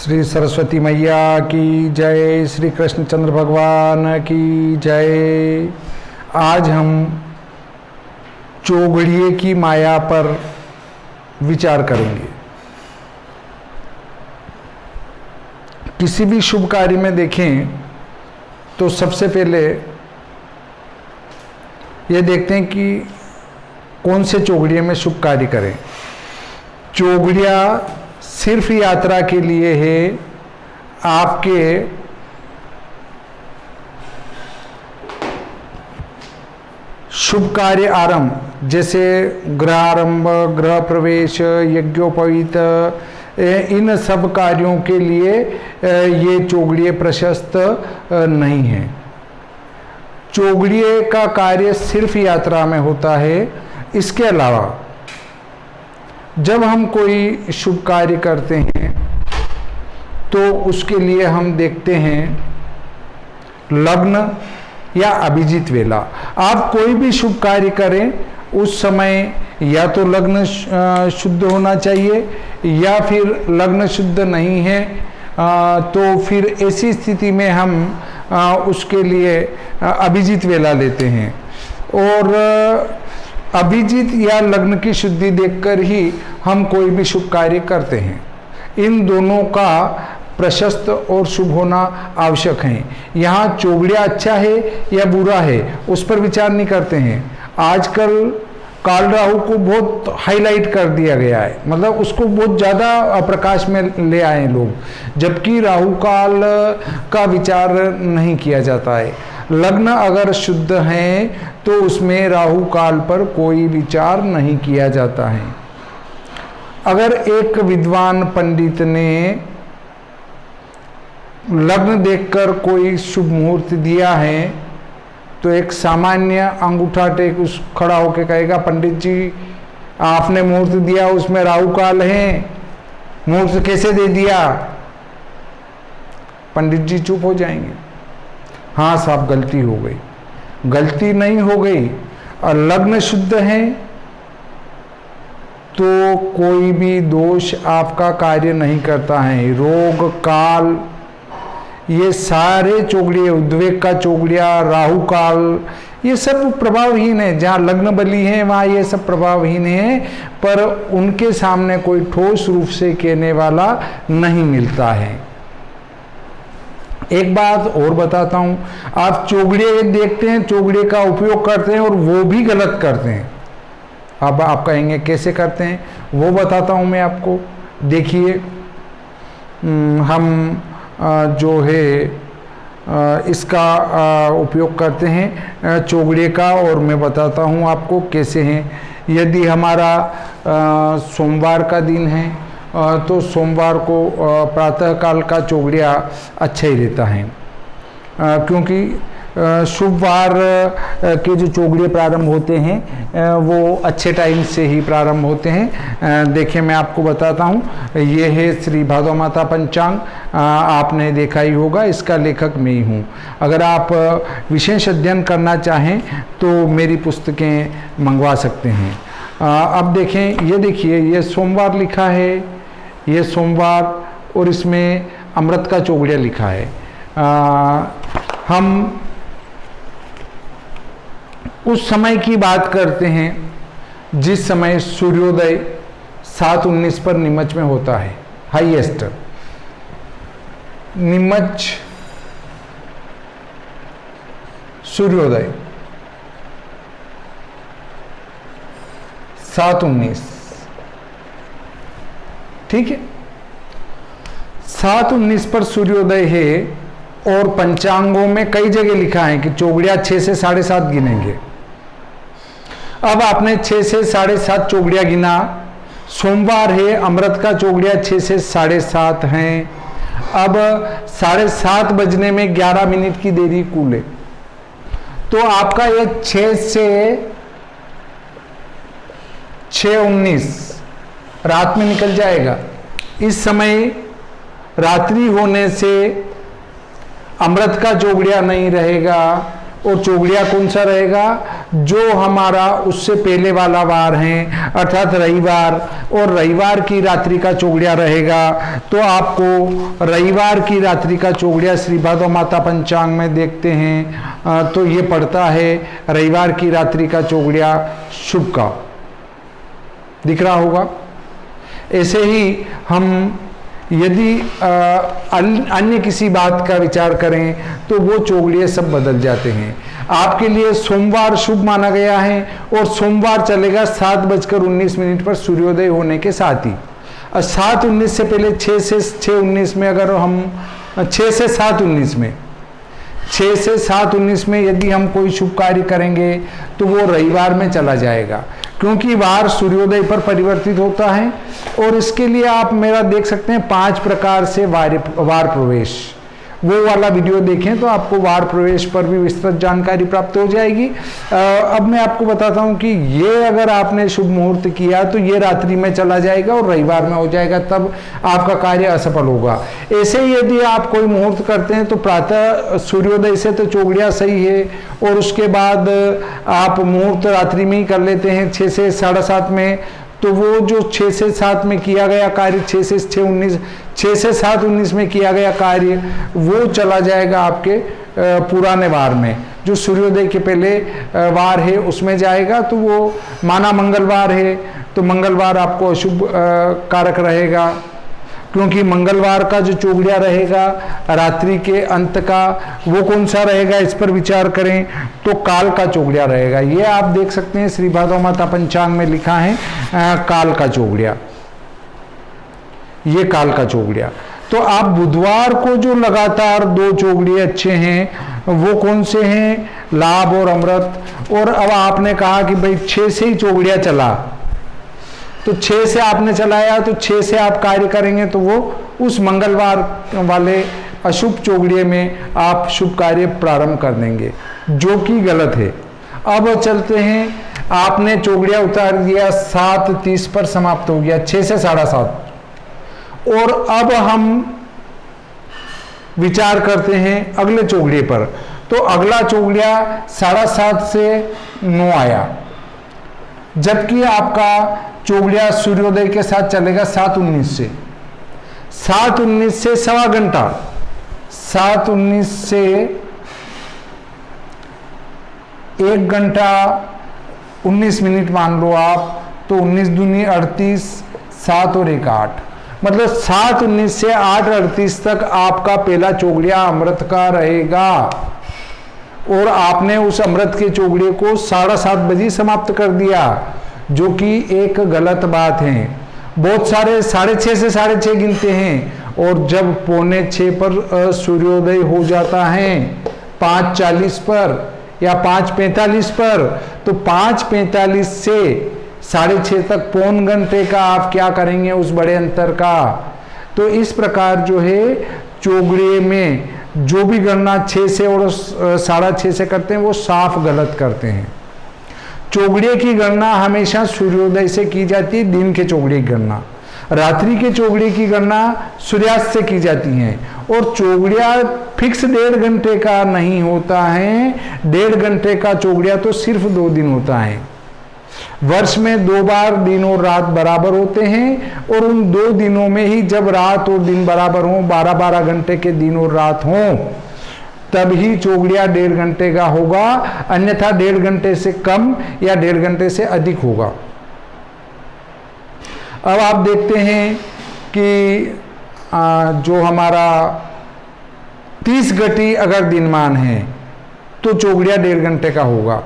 श्री सरस्वती मैया की जय, श्री कृष्णचंद्र भगवान की जय। आज हम चोगड़िए की माया पर विचार करेंगे। किसी भी शुभ कार्य में देखें तो सबसे पहले ये देखते हैं कि कौन से चोगड़िए में शुभ कार्य करें। चोगड़िया सिर्फ यात्रा के लिए है। आपके शुभ कार्य आरंभ, जैसे गृह आरंभ, गृह प्रवेश, यज्ञोपवीत, इन सब कार्यों के लिए ये चोगड़िए प्रशस्त नहीं है। चोगड़िए का कार्य सिर्फ यात्रा में होता है। इसके अलावा जब हम कोई शुभ कार्य करते हैं तो उसके लिए हम देखते हैं लग्न या अभिजीत वेला। आप कोई भी शुभ कार्य करें उस समय या तो लग्न शुद्ध होना चाहिए, या फिर लग्न शुद्ध नहीं है तो फिर ऐसी स्थिति में हम उसके लिए अभिजीत वेला लेते हैं। और अभिजीत या लग्न की शुद्धि देखकर ही हम कोई भी शुभ कार्य करते हैं। इन दोनों का प्रशस्त और शुभ होना आवश्यक है। यहाँ चोगड़िया अच्छा है या बुरा है उस पर विचार नहीं करते हैं। आजकल काल राहु को बहुत हाईलाइट कर दिया गया है, मतलब उसको बहुत ज़्यादा प्रकाश में ले आए लोग, जबकि राहु काल का विचार नहीं किया जाता है। लग्न अगर शुद्ध है तो उसमें राहु काल पर कोई विचार नहीं किया जाता है। अगर एक विद्वान पंडित ने लग्न देखकर कोई शुभ मुहूर्त दिया है तो एक सामान्य अंगूठा टेक उस खड़ा होकर कहेगा, पंडित जी आपने मुहूर्त दिया उसमें राहु काल है, मुहूर्त कैसे दे दिया? पंडित जी चुप हो जाएंगे। हाँ साहब गलती हो गई। गलती नहीं हो गई और लग्न शुद्ध है तो कोई भी दोष आपका कार्य नहीं करता है। रोग काल ये सारे चोगड़िए, उद्वेग का चोगड़िया, राहु काल, ये सब प्रभावहीन है। जहाँ लग्न बली है वहाँ ये सब प्रभावहीन है, पर उनके सामने कोई ठोस रूप से कहने वाला नहीं मिलता है। एक बात और बताता हूँ, आप चोगड़िए देखते हैं, चोगड़िए का उपयोग करते हैं और वो भी गलत करते हैं। अब आप कहेंगे कैसे करते हैं, वो बताता हूँ मैं आपको। देखिए हम जो है इसका उपयोग करते हैं चोगड़िए का, और मैं बताता हूँ आपको कैसे हैं। यदि हमारा सोमवार का दिन है तो सोमवार को प्रातःकाल का चोगड़िया अच्छा ही रहता है, क्योंकि शुभवार के जो चोगड़िए प्रारंभ होते हैं वो अच्छे टाइम से ही प्रारंभ होते हैं। देखिए मैं आपको बताता हूँ, ये है श्री भादो माता पंचांग। आपने देखा ही होगा, इसका लेखक मैं ही हूँ। अगर आप विशेष अध्ययन करना चाहें तो मेरी पुस्तकें मंगवा सकते हैं। अब देखें, ये देखिए ये सोमवार लिखा है, ये सोमवार, और इसमें अमृत का चोगड़िया लिखा है। हम उस समय की बात करते हैं जिस समय सूर्योदय 7:19 पर नीमच में होता है। हाईएस्ट नीमच सूर्योदय 7:19, ठीक है। 7:19 पर सूर्योदय है और पंचांगों में कई जगह लिखा है कि चोगड़िया 6 से 7:30 गिनेंगे। अब आपने 6 से 7:30 चोगड़िया गिना, सोमवार है, अमृत का चोगड़िया 6 से 7:30 हैं। अब 7:30 बजने में 11 मिनट की देरी कुल है, तो आपका ये 6 से 6:19 रात में निकल जाएगा। इस समय रात्रि होने से अमृत का चोगड़िया नहीं रहेगा और चौगड़िया कौन सा रहेगा, जो हमारा उससे पहले वाला वार है अर्थात रविवार, और रविवार की रात्रि का चौगड़िया रहेगा। तो आपको रविवार की रात्रि का चौगड़िया श्री भादव माता पंचांग में देखते हैं तो ये पड़ता है रविवार की रात्रि का चौगड़िया शुभ का, दिख रहा होगा। ऐसे ही हम यदि अन्य किसी बात का विचार करें तो वो चौगड़िए सब बदल जाते हैं। आपके लिए सोमवार शुभ माना गया है और सोमवार चलेगा 7:19 पर सूर्योदय होने के साथ ही। 7:19 से पहले 6 से 6:19 में, अगर हम 6 से 7:19 में 6 से 7:19 में यदि हम कोई शुभ कार्य करेंगे तो वो रविवार में चला जाएगा, क्योंकि वार सूर्योदय पर परिवर्तित होता है। और इसके लिए आप मेरा देख सकते हैं 5 प्रकार से वार प्रवेश, वो वाला वीडियो देखें तो आपको वार प्रवेश पर भी विस्तृत जानकारी प्राप्त हो जाएगी। अब मैं आपको बताता हूं कि ये अगर आपने शुभ मुहूर्त किया तो ये रात्रि में चला जाएगा और रविवार में हो जाएगा, तब आपका कार्य असफल होगा। ऐसे ही यदि आप कोई मुहूर्त करते हैं तो प्रातः सूर्योदय से तो चौगड़िया सही है, और उसके बाद आप मुहूर्त रात्रि में ही कर लेते हैं 6 से 7:30 में, तो वो जो 6 से 7 में किया गया कार्य 6 से 7:19 में किया गया कार्य वो चला जाएगा आपके पुराने वार में, जो सूर्योदय के पहले वार है उसमें जाएगा। तो वो माना मंगलवार है तो मंगलवार आपको अशुभ कारक रहेगा, क्योंकि मंगलवार का जो चौगड़िया रहेगा रात्रि के अंत का वो कौन सा रहेगा, इस पर विचार करें तो काल का चौगड़िया रहेगा। ये आप देख सकते हैं श्री भादव माता पंचांग में लिखा है काल का चौगड़िया, ये काल का चौगड़िया। तो आप बुधवार को जो लगातार 2 चौगड़िए अच्छे हैं वो कौन से हैं, लाभ और अमृत। और अब आपने कहा कि भाई 6 से ही चौगड़िया चला, तो 6 से आपने चलाया तो 6 से आप कार्य करेंगे तो वो उस मंगलवार वाले अशुभ चौगड़िए में आप शुभ कार्य प्रारंभ कर देंगे, जो कि गलत है। अब चलते हैं, आपने चौगड़िया उतार दिया 7:30 पर समाप्त हो गया, 6 से 7:30, और अब हम विचार करते हैं अगले चौगड़िए पर। तो अगला चौगड़िया 7:30 से 9 आया, जबकि आपका चौगड़िया सूर्योदय के साथ चलेगा 7:19 से 1.25 घंटा, 7:19 से 1 घंटा 19 मिनट मान लो आप, तो 19 दूनी 38, 7 और 1 8, मतलब 7:19 से 8:38 तक आपका पहला चौगड़िया अमृत का रहेगा, और आपने उस अमृत के चौगड़िए को 7:30 बजे समाप्त कर दिया, जो कि एक गलत बात है। बहुत सारे 6:30 से 6:30 गिनते हैं, और जब 5:45 पर सूर्योदय हो जाता है 5:40 पर या 5:45 पर, तो 5:45 से 6:30 तक 1.25 घंटे का आप क्या करेंगे उस बड़े अंतर का। तो इस प्रकार जो है चौगड़िए में जो भी गणना 6 से और 6:30 से करते हैं वो साफ गलत करते हैं। चौगड़िए की गणना हमेशा सूर्योदय से की जाती है, दिन के चौगड़िए की गणना, रात्रि के चौगड़िए की गणना सूर्यास्त से की जाती है। और चौगड़िया फिक्स 1.5 घंटे का नहीं होता है, 1.5 घंटे का चौगड़िया तो सिर्फ 2 दिन होता है। वर्ष में 2 बार दिन और रात बराबर होते हैं, और उन 2 दिनों में ही जब रात और दिन बराबर हों, 12-12 घंटे के दिन और रात हों, तब ही चौगड़िया 1.5 घंटे का होगा, अन्यथा 1.5 घंटे से कम या 1.5 घंटे से अधिक होगा। अब आप देखते हैं कि जो हमारा 30 घटी अगर दिनमान है तो चौगड़िया 1.5 घंटे का होगा।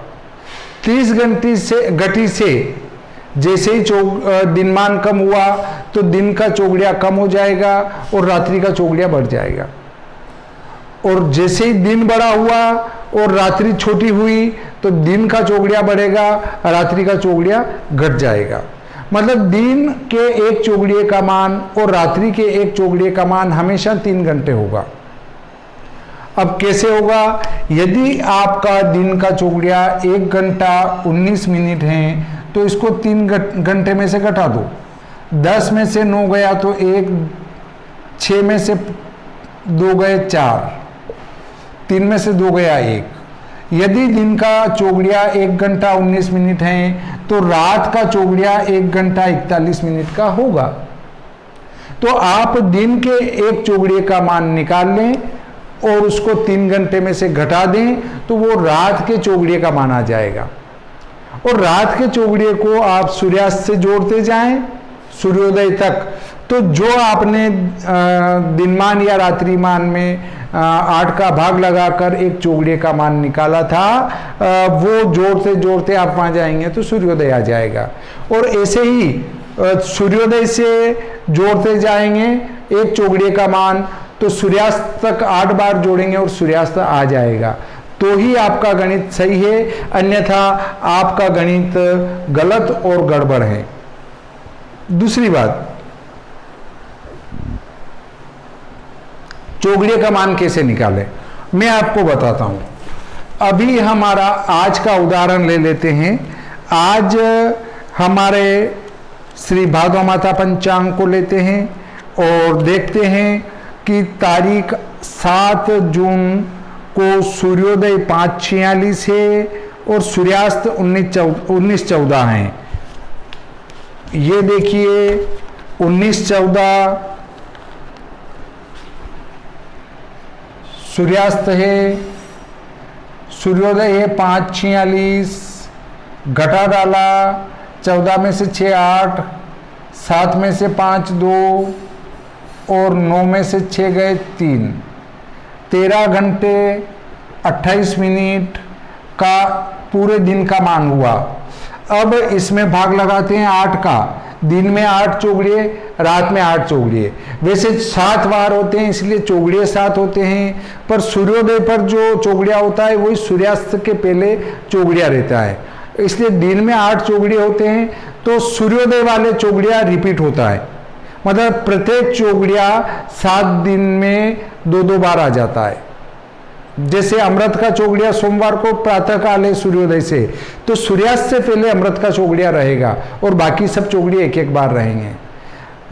30 घटी से जैसे ही दिनमान कम हुआ तो दिन का चौगड़िया कम हो जाएगा और रात्रि का चौगड़िया बढ़ जाएगा, और जैसे ही दिन बड़ा हुआ और रात्रि छोटी हुई तो दिन का चौगड़िया बढ़ेगा, रात्रि का चौगड़िया घट जाएगा। मतलब दिन के एक चौगड़िए का मान और रात्रि के एक चौगड़िए का मान हमेशा 3 घंटे होगा। अब कैसे होगा, यदि आपका दिन का चौगड़िया 1 घंटा 19 मिनट है तो इसको 3 घंटे में से घटा दो, 10 में से 9 गया तो 1, 6 में से 2 गए 4, 3 में से 2 गया 1, यदि दिन का चौघड़िया 1 घंटा 19 मिनट है तो रात का चौघड़िया 1 घंटा 41 मिनट का होगा। तो आप दिन के एक चौघड़िए का मान निकाल लें और उसको 3 घंटे में से घटा दें तो वो रात के चौघड़िए का मान आ जाएगा। और रात के चौघड़िए को आप सूर्यास्त से जोड़ते जाएं सूर्योदय तक, तो जो आपने दिनमान या रात्रिमान में 8 का भाग लगाकर एक चौघड़िए का मान निकाला था, वो जोड़ते जोड़ते आप वहां जाएंगे तो सूर्योदय आ जाएगा। और ऐसे ही सूर्योदय से जोड़ते जाएंगे एक चौघड़िए का मान, तो सूर्यास्त तक 8 बार जोड़ेंगे और सूर्यास्त आ जाएगा। तो ही आपका गणित सही है, अन्यथा आपका गणित गलत और गड़बड़ है। दूसरी बात, चौघड़िए का मान कैसे निकालें, मैं आपको बताता हूं। अभी हमारा आज का उदाहरण ले लेते हैं। आज हमारे श्री भादवा माता पंचांग को लेते हैं और देखते हैं कि तारीख 7 जून को सूर्योदय 5:46 है और सूर्यास्त 19:14 है। ये देखिए 19:14 सूर्यास्त है, सूर्योदय है 5:46, घटा डाला 14 में से 6 8, 7 में से 5 2 और 9 में से 6 गए 3, 13 घंटे 28 मिनट का पूरे दिन का मान हुआ। अब इसमें भाग लगाते हैं 8 का। दिन में 8 चौघड़िए, रात में 8 चौघड़िए। वैसे 7 वार होते हैं इसलिए चौघड़िए 7 होते हैं, पर सूर्योदय पर जो चौघड़िया होता है वही सूर्यास्त के पहले चौघड़िया रहता है, इसलिए दिन में 8 चौघड़िए होते हैं। तो सूर्योदय वाले चौघड़िया रिपीट होता है, मतलब प्रत्येक चौघड़िया 7 दिन में 2-2 बार आ जाता है। जैसे अमृत का चौघड़िया सोमवार को प्रातः काल है सूर्योदय से, तो सूर्यास्त से पहले अमृत का चौघड़िया रहेगा और बाकी सब चौघड़िया 1-1 बार रहेंगे।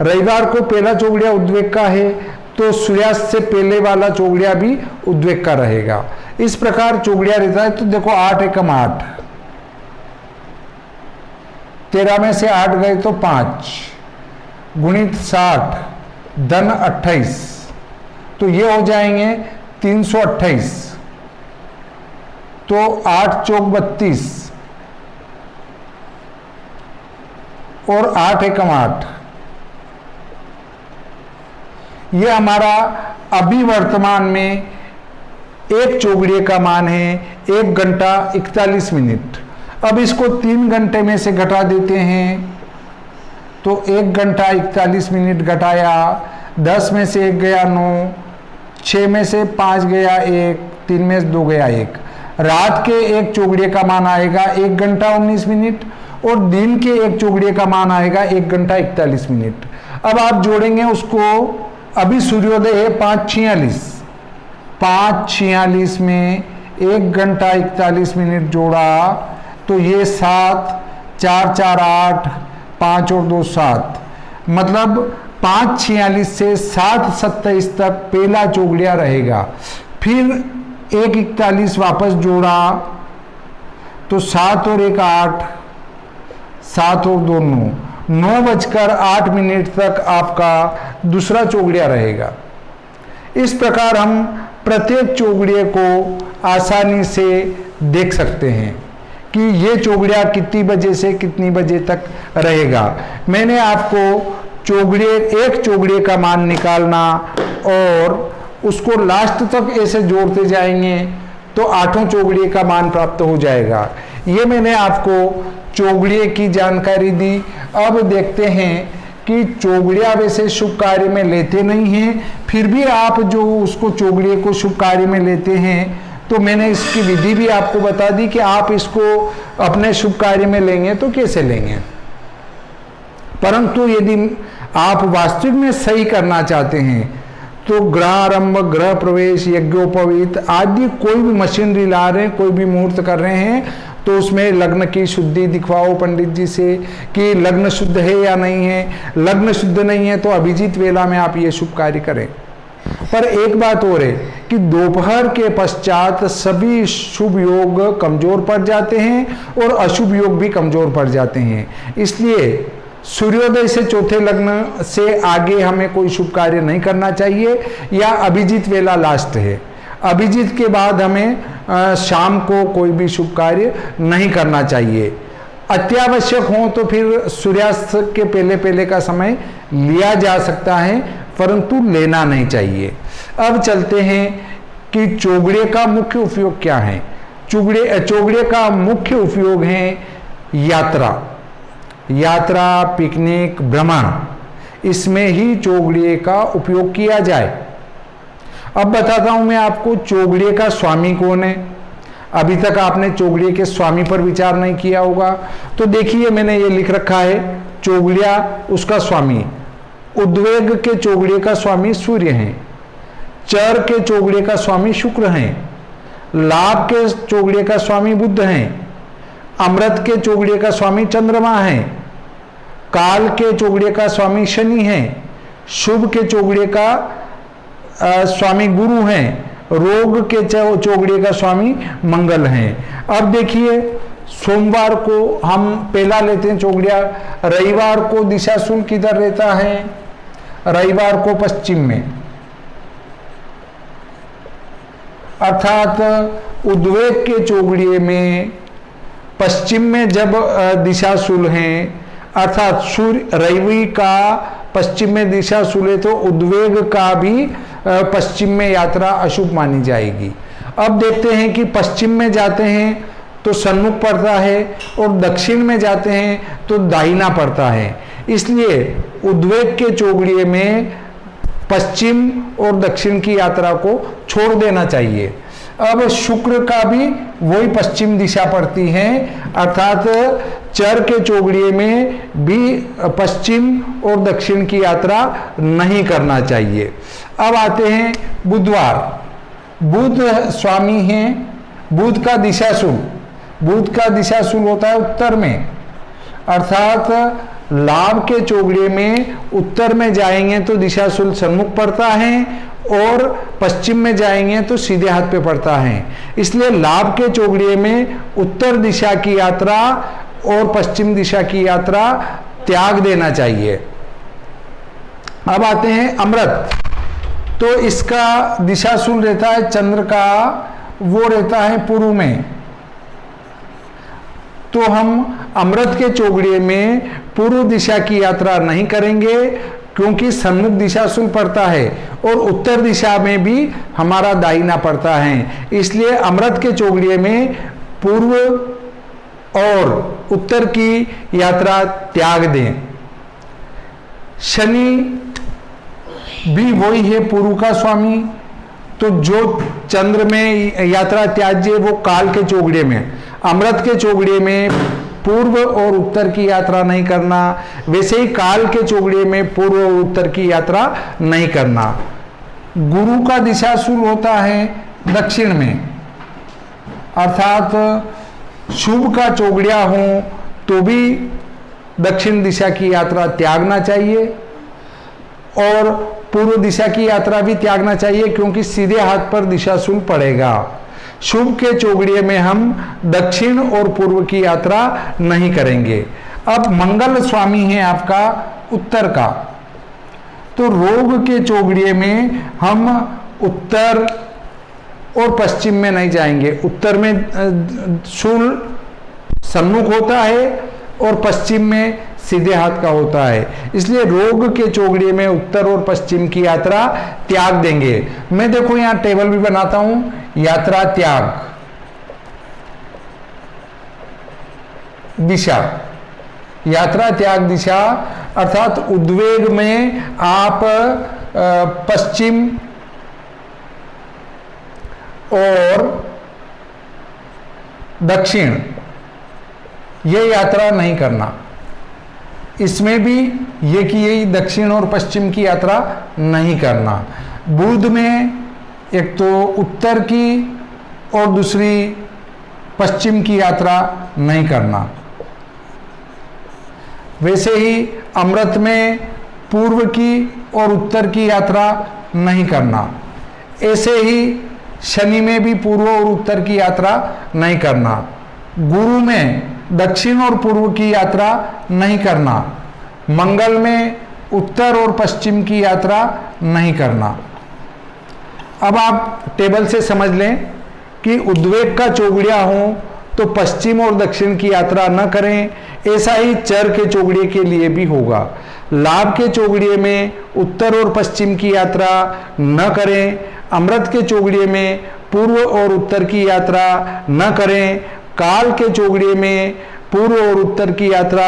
रविवार को पहला चौघड़िया उद्वेग का है तो सूर्यास्त से पहले वाला चौघड़िया भी उद्वेग का रहेगा। इस प्रकार चौघड़िया रहता है। तो देखो 8 एकम 8, 13 में से 8 गए तो 5, गुणित 60 धन 28, तो ये हो जाएंगे 328। तो 8 चौक 32 और 8 एकम 8, ये हमारा अभी वर्तमान में एक चौघड़िए का मान है 1 घंटा 41 मिनट। अब इसको 3 घंटे में से घटा देते हैं, तो 1 घंटा 41 मिनट घटाया, 10 में से 1 गया 9, 6 में से 5 गया 1, 3 में से 2 गया 1। रात के एक चौघड़िए का मान आएगा 1 घंटा 19 मिनट और दिन के एक चौघड़िए का मान आएगा 1 घंटा 41 मिनट। अब आप जोड़ेंगे उसको, अभी सूर्योदय है 5:46, 5:46 में 1 घंटा 41 मिनट जोड़ा तो ये 7, 4 4 8, 5 और 2 7, मतलब 5:46 से 7:27 तक पहला चौघड़िया रहेगा। फिर 1:41 वापस जोड़ा तो 7 और 1 8, 7 और 2 9, 9:08 तक आपका दूसरा चौघड़िया रहेगा। इस प्रकार हम प्रत्येक चौघड़िए को आसानी से देख सकते हैं कि ये चौघड़िया कितनी बजे से कितनी बजे तक रहेगा। मैंने आपको एक चौघड़िए का मान निकालना और उसको लास्ट तक ऐसे जोड़ते जाएंगे तो 8 चौघड़िए का मान प्राप्त हो जाएगा। ये मैंने आपको चौघड़िए की जानकारी दी। अब देखते हैं कि चौघड़िया वैसे शुभ कार्य में लेते नहीं हैं, फिर भी आप जो उसको चौघड़िए को शुभ कार्य में लेते हैं, तो मैंने इसकी विधि भी आपको बता दी कि आप इसको अपने शुभ कार्य में लेंगे तो कैसे लेंगे। परंतु यदि आप वास्तविक में सही करना चाहते हैं तो ग्रह आरंभ, गृह प्रवेश, यज्ञोपवीत आदि कोई भी मशीनरी ला रहे हैं, कोई भी मुहूर्त कर रहे हैं, तो उसमें लग्न की शुद्धि दिखवाओ पंडित जी से कि लग्न शुद्ध है या नहीं है। लग्न शुद्ध नहीं है तो अभिजीत वेला में आप ये शुभ कार्य करें। पर एक बात और है कि दोपहर के पश्चात सभी शुभ योग कमजोर पड़ जाते हैं और अशुभ योग भी कमजोर पड़ जाते हैं। इसलिए सूर्योदय से चौथे लग्न से आगे हमें कोई शुभ कार्य नहीं करना चाहिए, या अभिजीत वेला लास्ट है। अभिजीत के बाद हमें शाम को कोई भी शुभ कार्य नहीं करना चाहिए। अत्यावश्यक हो तो फिर सूर्यास्त के पहले पहले का समय लिया जा सकता है, परंतु लेना नहीं चाहिए। अब चलते हैं कि चौगड़े का मुख्य उपयोग क्या है। चौगड़े का मुख्य उपयोग है यात्रा, पिकनिक, भ्रमण, इसमें ही चौगड़े का उपयोग किया जाए। अब बताता हूं मैं आपको चौगड़े का स्वामी कौन है। अभी तक आपने चौगड़े के स्वामी पर विचार नहीं किया होगा, तो देखिए मैंने ये लिख रखा है, चौगड़िया उसका स्वामी। उद्वेग के चौगड़े का स्वामी सूर्य हैं, चर के चौगड़े का स्वामी शुक्र हैं, लाभ के चौगड़े का स्वामी बुध हैं, अमृत के चौगड़े का स्वामी चंद्रमा हैं, काल के चौगड़े का स्वामी शनि हैं, शुभ के चौगड़े का स्वामी गुरु हैं, रोग के चौगड़े का स्वामी मंगल हैं। अब देखिए सोमवार को हम पहला लेते हैं चौगड़िया। रविवार को दिशाशूल किधर रहता है? रविवार को पश्चिम में, अर्थात उद्वेग के चौगड़िए में पश्चिम में जब दिशाशूल हैं, अर्थात सूर्य रवि का पश्चिम में दिशाशूल है, तो उद्वेग का भी पश्चिम में यात्रा अशुभ मानी जाएगी। अब देखते हैं कि पश्चिम में जाते हैं तो सन्मुख पड़ता है और दक्षिण में जाते हैं तो दाहिना पड़ता है। इसलिए उद्वेग के चौगड़िए में पश्चिम और दक्षिण की यात्रा को छोड़ देना चाहिए। अब शुक्र का भी वही पश्चिम दिशा पड़ती है, अर्थात चर के चौगड़िए में भी पश्चिम और दक्षिण की यात्रा नहीं करना चाहिए। अब आते हैं बुधवार। बुध स्वामी हैं, बुध का दिशाशूल होता है उत्तर में, अर्थात लाभ के चौगड़िए में उत्तर में जाएंगे तो दिशाशूल सन्मुख पड़ता है और पश्चिम में जाएंगे तो सीधे हाथ पे पड़ता है। इसलिए लाभ के चौगड़िए में उत्तर दिशा की यात्रा और पश्चिम दिशा की यात्रा त्याग देना चाहिए। अब आते हैं अमृत। तो इसका दिशाशूल रहता है चंद्र का, वो रहता है पूर्व में। तो हम अमृत के चौगड़िए में पूर्व दिशा की यात्रा नहीं करेंगे, क्योंकि सन्मुख दिशाशूल पड़ता है और उत्तर दिशा में भी हमारा दाहिना पड़ता है। इसलिए अमृत के चौगड़िए में पूर्व और उत्तर की यात्रा त्याग दें। शनि भी वही है पूर्व का स्वामी, तो जो चंद्र में यात्रा त्याज्य वो काल के चौगड़िए में, अमृत के चौगड़िए में पूर्व और उत्तर की यात्रा नहीं करना, वैसे ही काल के चौगड़िए में पूर्व और उत्तर की यात्रा नहीं करना। गुरु का दिशाशूल होता है दक्षिण में, अर्थात शुभ का चौगड़िया हो तो भी दक्षिण दिशा की यात्रा त्यागना चाहिए और पूर्व दिशा की यात्रा भी त्यागना चाहिए, क्योंकि सीधे हाथ पर दिशाशूल पड़ेगा। शुभ के चौगड़िए में हम दक्षिण और पूर्व की यात्रा नहीं करेंगे। अब मंगल स्वामी है आपका उत्तर का, तो रोग के चौगड़िए में हम उत्तर और पश्चिम में नहीं जाएंगे। उत्तर में शूल सन्मुख होता है और पश्चिम में सीधे हाथ का होता है, इसलिए रोग के चौगड़िए में उत्तर और पश्चिम की यात्रा त्याग देंगे। मैं देखो यहाँ टेबल भी बनाता हूं, यात्रा त्याग दिशा, यात्रा त्याग दिशा, अर्थात उद्वेग में आप पश्चिम और दक्षिण ये यात्रा नहीं करना। इसमें भी ये कि यही दक्षिण और पश्चिम की यात्रा नहीं करना। बुध में एक तो उत्तर की और दूसरी पश्चिम की यात्रा नहीं करना। वैसे ही अमृत में पूर्व की और उत्तर की यात्रा नहीं करना। ऐसे ही शनि में भी पूर्व और उत्तर की यात्रा नहीं करना। गुरु में दक्षिण और पूर्व की यात्रा नहीं करना। मंगल में उत्तर और पश्चिम की यात्रा नहीं करना। अब आप टेबल से समझ लें कि उद्वेग का चौगड़िया हो तो पश्चिम और दक्षिण की यात्रा न करें। ऐसा ही चर के चौगड़िए के लिए भी होगा। लाभ के चौगड़िए में उत्तर और पश्चिम की यात्रा न करें। अमृत के चौगड़िए में पूर्व और उत्तर की यात्रा न करें। काल के चौगड़िए में पूर्व और उत्तर की यात्रा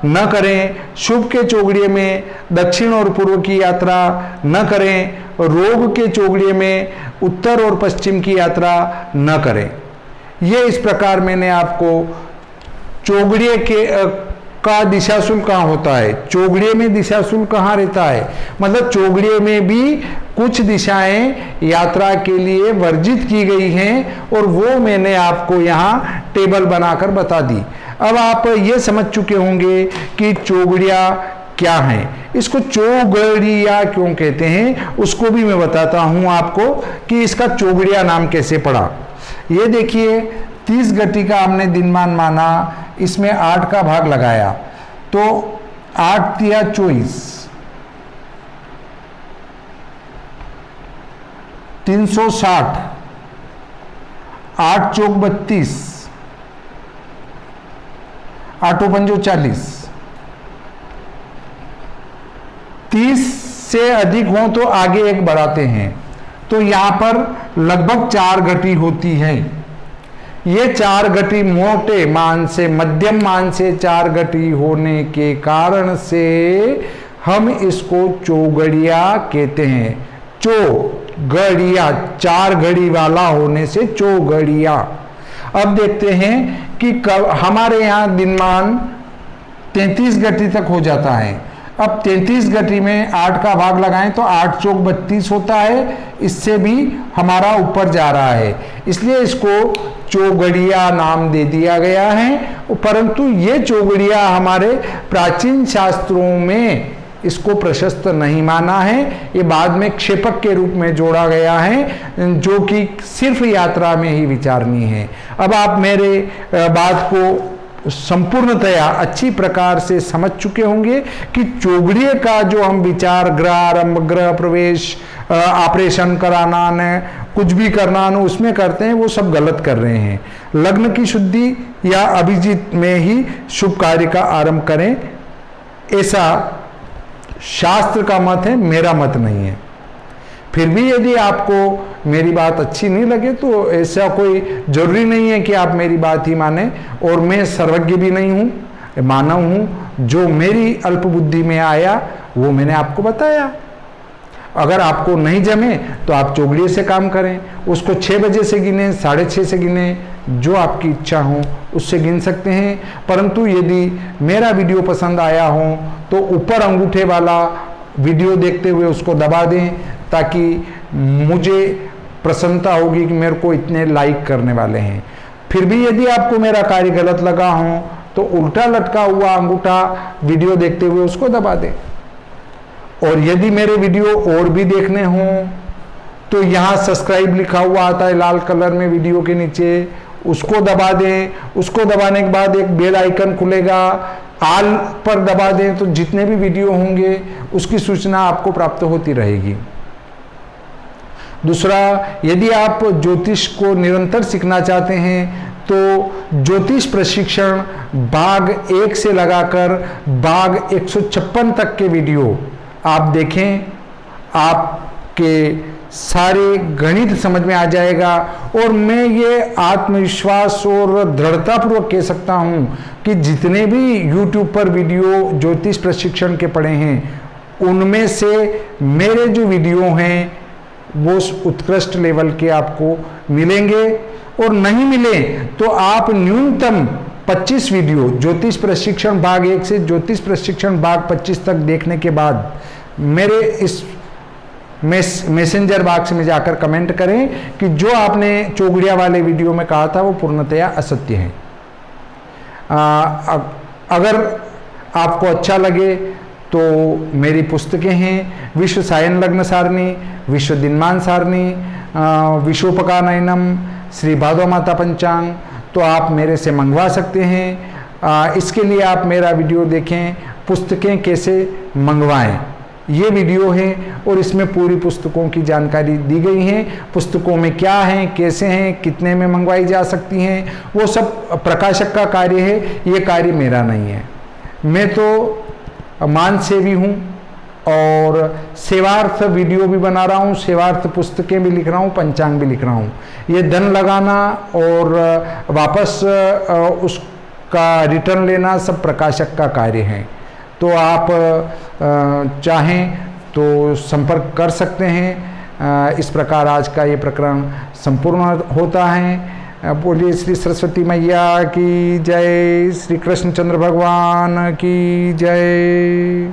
न करें। शुभ के चौगड़िए में दक्षिण और पूर्व की यात्रा न करें। रोग के चौगड़िए में उत्तर और पश्चिम की यात्रा न करें। ये इस प्रकार मैंने आपको चौगड़िए के का दिशाशूल कहाँ होता है, चौगड़िए में दिशाशूल कहाँ रहता है, मतलब चौगड़िए में भी कुछ दिशाएं यात्रा के लिए वर्जित की गई हैं और वो मैंने आपको यहाँ टेबल बनाकर बता दी। अब आप ये समझ चुके होंगे कि चौगड़िया क्या है। इसको चौगड़िया क्यों कहते हैं उसको भी मैं बताता हूँ आपको कि इसका चौगड़िया नाम कैसे पड़ा। ये देखिए 30 घटी का हमने दिनमान माना, इसमें 8 का भाग लगाया तो 8 तिया 24, 360, 8 चौक 32, 8 पंजो 40। 30 से अधिक हो तो आगे एक बढ़ाते हैं तो यहां पर लगभग 4 घटी होती है। ये 4 घटी मोटे मान से मध्यम मान से 4 घटी होने के कारण से हम इसको चौगड़िया कहते हैं। चौगड़िया 4 घड़ी वाला होने से चौगड़िया। अब देखते हैं कि हमारे यहाँ दिनमान 33 घटी तक हो जाता है। अब 33 घटी में 8 का भाग लगाएं तो 8 चौक 32 होता है, इससे भी हमारा ऊपर जा रहा है, इसलिए इसको चौगड़िया नाम दे दिया गया है। परंतु ये चौगड़िया हमारे प्राचीन शास्त्रों में इसको प्रशस्त नहीं माना है, ये बाद में क्षेपक के रूप में जोड़ा गया है जो कि सिर्फ यात्रा में ही विचारणीय है। अब आप मेरे बात को संपूर्णतया अच्छी प्रकार से समझ चुके होंगे कि चौगड़िए का जो हम विचार ग्रह आरंभ, ग्रह प्रवेश, ऑपरेशन कराना न कुछ भी करना न उसमें करते हैं, वो सब गलत कर रहे हैं। लग्न की शुद्धि या अभिजीत में ही शुभ कार्य का आरंभ करें, ऐसा शास्त्र का मत है, मेरा मत नहीं है। फिर भी यदि आपको मेरी बात अच्छी नहीं लगे तो ऐसा कोई जरूरी नहीं है कि आप मेरी बात ही माने, और मैं सर्वज्ञ भी नहीं हूँ, मानव हूँ। जो मेरी अल्प बुद्धि में आया वो मैंने आपको बताया। अगर आपको नहीं जमे तो आप चौगड़िए से काम करें, उसको 6 बजे से गिने, 6:30 से गिने, जो आपकी इच्छा हो उससे गिन सकते हैं। परंतु यदि मेरा वीडियो पसंद आया हो तो ऊपर अंगूठे वाला वीडियो देखते हुए उसको दबा दें, ताकि मुझे प्रसन्नता होगी कि मेरे को इतने लाइक करने वाले हैं। फिर भी यदि आपको मेरा कार्य गलत लगा हो तो उल्टा लटका हुआ अंगूठा वीडियो देखते हुए उसको दबा दें। और यदि मेरे वीडियो और भी देखने हों तो यहाँ सब्सक्राइब लिखा हुआ आता है लाल कलर में वीडियो के नीचे, उसको दबा दें। उसको दबाने के बाद एक बेल आइकन खुलेगा, आल पर दबा दें तो जितने भी वीडियो होंगे उसकी सूचना आपको प्राप्त होती रहेगी। दूसरा, यदि आप ज्योतिष को निरंतर सीखना चाहते हैं तो ज्योतिष प्रशिक्षण भाग 1 से लगाकर भाग 156 तक के वीडियो आप देखें, आपके सारे गणित समझ में आ जाएगा। और मैं ये आत्मविश्वास और दृढ़तापूर्वक कह सकता हूँ कि जितने भी YouTube पर वीडियो ज्योतिष प्रशिक्षण के पड़े हैं उनमें से मेरे जो वीडियो हैं वो उत्कृष्ट लेवल के आपको मिलेंगे। और नहीं मिले तो आप न्यूनतम 25 वीडियो ज्योतिष प्रशिक्षण भाग 1 से ज्योतिष प्रशिक्षण भाग 25 तक देखने के बाद मेरे इस मैसेंजर बॉक्स में जाकर कमेंट करें कि जो आपने चौगड़िया वाले वीडियो में कहा था वो पूर्णतया असत्य है। अगर आपको अच्छा लगे तो मेरी पुस्तकें हैं विश्व सायन लग्न सारणी, विश्व दिनमान सारणी, विश्वोपकानयनम, श्री भादव माता पंचांग, तो आप मेरे से मंगवा सकते हैं। इसके लिए आप मेरा वीडियो देखें, पुस्तकें कैसे मंगवाएं, ये वीडियो है और इसमें पूरी पुस्तकों की जानकारी दी गई है। पुस्तकों में क्या है, कैसे हैं, कितने में मंगवाई जा सकती हैं, वो सब प्रकाशक का कार्य है, ये कार्य मेरा नहीं है। मैं तो मान सेवी हूँ और सेवार्थ वीडियो भी बना रहा हूँ, सेवार्थ पुस्तकें भी लिख रहा हूँ, पंचांग भी लिख रहा हूँ। ये धन लगाना और वापस उसका रिटर्न लेना सब प्रकाशक का कार्य है। तो आप चाहें तो संपर्क कर सकते हैं। इस प्रकार आज का ये प्रकरण संपूर्ण होता है। बोलिए श्री सरस्वती मैया की जय, श्री कृष्णचंद्र भगवान की जय।